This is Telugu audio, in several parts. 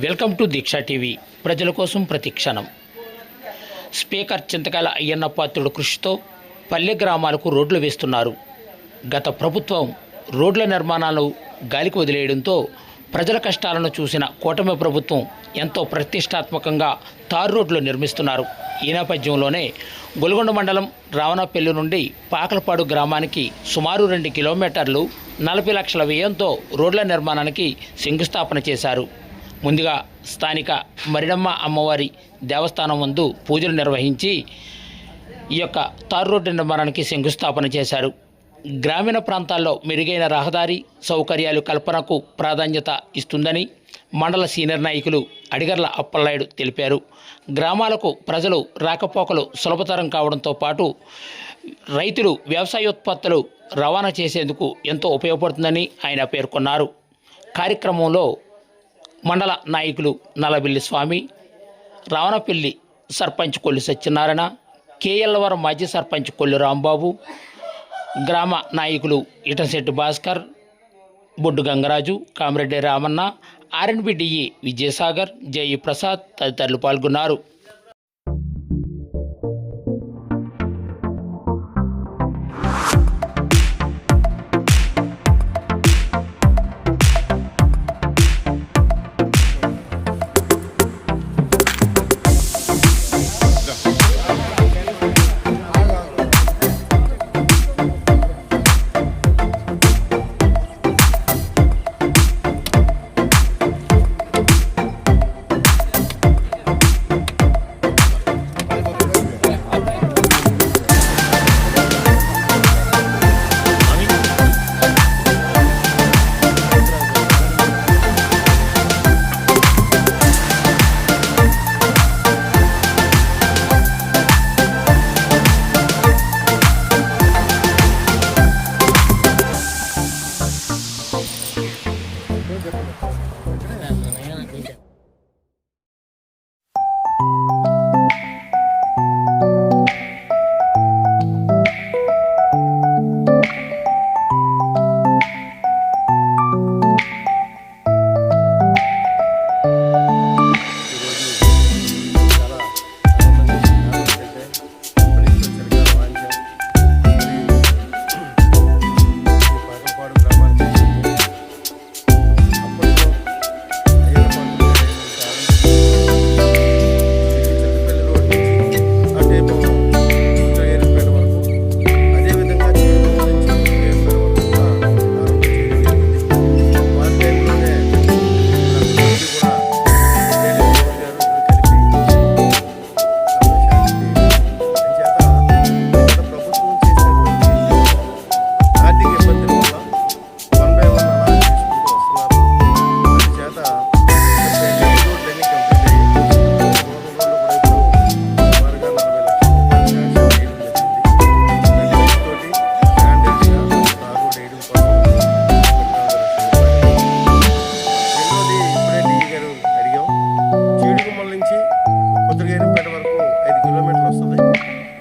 Welcome to Deeksha TV. ప్రజల కోసం ప్రతి క్షణం. స్పీకర్ చింతకాయల అయ్యన్న పాత్రుడు కృషితో పల్లె గ్రామాలకు రోడ్లు వేస్తున్నారు. గత ప్రభుత్వం రోడ్ల నిర్మాణాలు గాలికి వదిలేయడంతో ప్రజల కష్టాలను చూసిన కూటమి ప్రభుత్వం ఎంతో ప్రతిష్టాత్మకంగా తారు రోడ్లు నిర్మిస్తున్నారు. ఈ నేపథ్యంలోనే గొలుగొండ మండలం రావణపల్లి నుండి పాకలపాడు గ్రామానికి సుమారు 2 కిలోమీటర్లు 40 లక్షల వ్యయంతో రోడ్ల నిర్మాణానికి శంకుస్థాపన చేశారు. ముందుగా స్థానిక మరిడమ్మ అమ్మవారి దేవస్థానం ముందు పూజలు నిర్వహించి ఈ యొక్క తారు రోడ్డు నిర్మాణానికి శంకుస్థాపన చేశారు. గ్రామీణ ప్రాంతాల్లో మెరుగైన రహదారి సౌకర్యాలు కల్పనకు ప్రాధాన్యత ఇస్తుందని మండల సీనియర్ నాయకులు అడిగర్ల అప్పలనాయుడు తెలిపారు. గ్రామాలకు ప్రజలు రాకపోకలు సులభతరం కావడంతో పాటు రైతులు వ్యవసాయోత్పత్తులు రవాణా చేసేందుకు ఎంతో ఉపయోగపడుతుందని ఆయన పేర్కొన్నారు. కార్యక్రమంలో మండల నాయకులు నల్లబిల్లి స్వామి, రావణపల్లి సర్పంచ్ కొల్లి సత్యనారాయణ, కేఎల్వరం మాజీ సర్పంచ్ కొల్లి రాంబాబు, గ్రామ నాయకులు ఇటశెట్టి భాస్కర్, బొడ్డు గంగరాజు, కామిరెడ్డి రామన్న, ఆర్ఎన్బిడిఈ విజయసాగర్, జయి ప్రసాద్ తదితరులు పాల్గొన్నారు.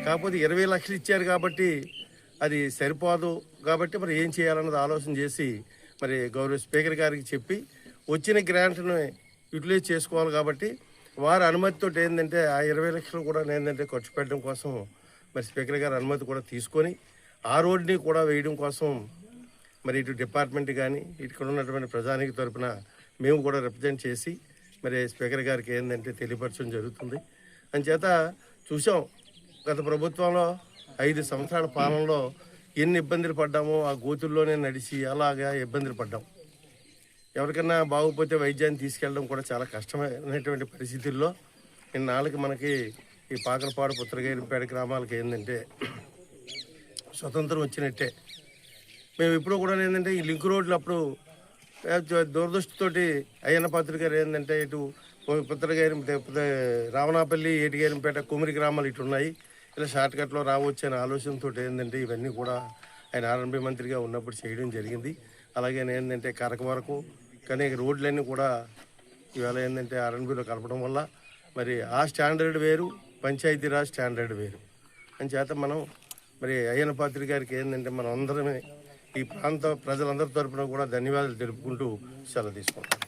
కాకపోతే 20 లక్షలు ఇచ్చారు కాబట్టి అది సరిపోదు కాబట్టి మరి ఏం చేయాలన్నది ఆలోచన చేసి మరి గౌరవ స్పీకర్ గారికి చెప్పి వచ్చిన గ్రాంట్ను యూటిలైజ్ చేసుకోవాలి కాబట్టి వారి అనుమతితో ఏంటంటే ఆ 20 లక్షలు కూడా ఏంటంటే ఖర్చు పెట్టడం కోసం మరి స్పీకర్ గారి అనుమతి కూడా తీసుకొని ఆ రోడ్ని కూడా వేయడం కోసం మరి ఇటు డిపార్ట్మెంట్ కానీ ఇక్కడ ఉన్నటువంటి ప్రజానికి తరపున మేము కూడా రిప్రజెంట్ చేసి మరి స్పీకర్ గారికి ఏంటంటే తెలియపరచడం జరుగుతుంది. అంచేత చూసాం గత ప్రభుత్వంలో 5 సంవత్సరాల పాలనలో ఎన్ని ఇబ్బందులు పడ్డామో ఆ గోతుల్లోనే నడిచి అలాగా ఇబ్బందులు పడ్డాం. ఎవరికన్నా బాగుపోతే వైద్యాన్ని తీసుకెళ్ళడం కూడా చాలా కష్టమైనటువంటి పరిస్థితుల్లో ఇన్నాళ్ళకి మనకి ఈ పాకలపాడు పుత్రగైరిపేట గ్రామాలకి ఏంటంటే స్వతంత్రం వచ్చినట్టే. మేము ఇప్పుడు కూడా ఏంటంటే ఈ లింక్ రోడ్లు అప్పుడు దురదృష్టితోటి అయ్యన్న పాత్రుడు గారు ఏంటంటే ఇటు పుత్రగైరి రావణపల్లి ఏటిగైరిపేట కుమిరి గ్రామాలు ఇటు ఉన్నాయి, ఇలా షార్ట్కట్లో రావచ్చు అనే ఆలోచనతో ఏంటంటే ఇవన్నీ కూడా ఆయన ఆర్ఎన్బి మంత్రిగా ఉన్నప్పుడు చేయడం జరిగింది. అలాగే ఏంటంటే కరక వరకు కానీ రోడ్లన్నీ కూడా ఇవాళ ఏంటంటే ఆర్ఎన్బిలో కలపడం వల్ల మరి ఆ స్టాండర్డ్ వేరు, పంచాయతీరాజ్ స్టాండర్డ్ వేరు అని చేత మనం మరి అయ్యన్న పాత్రుడు గారికి ఏంటంటే మనం అందరమే ఈ ప్రాంత ప్రజలందరి తరపున కూడా ధన్యవాదాలు తెలుపుకుంటూ సెలవు తీసుకుంటాం.